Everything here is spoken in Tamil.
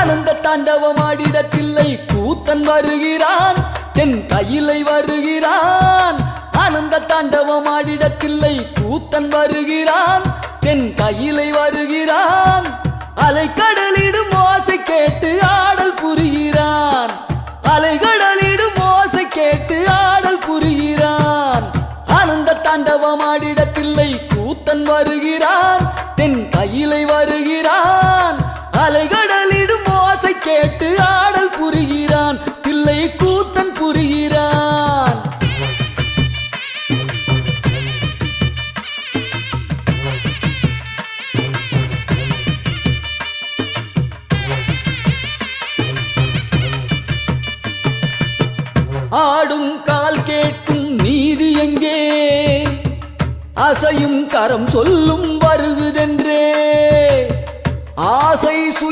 ஆனந்த தாண்டவமாடிட தில்லை கூத்தன் வருகிறான், தென் கையிலை வருகிறான். ஆனந்த தாண்டவமாடிட தில்லை கூத்தன் வருகிறான், தென் கையிலை வருகிறான். அலைக்கடலிடும் ஓசை கேட்டு ஆடல் புரிகிறான், அலைக்கடலிடும் ஓசை கேட்டு ஆடல் புரிகிறான். ஆனந்த தாண்டவமாடிட தில்லை கூத்தன் வருகிறான், தென் கையிலை வருகிறான். அலைகடலிடும் ஓசை கேட்டு ஆடல் புரிகிறான், தில்லை கூத்தன் புரிகிறான். ஆடும் கால் கேட்கும் நீதி எங்கே, அசையும் கரம் சொல்லும் வருகுதென்றே. ஆசை சுய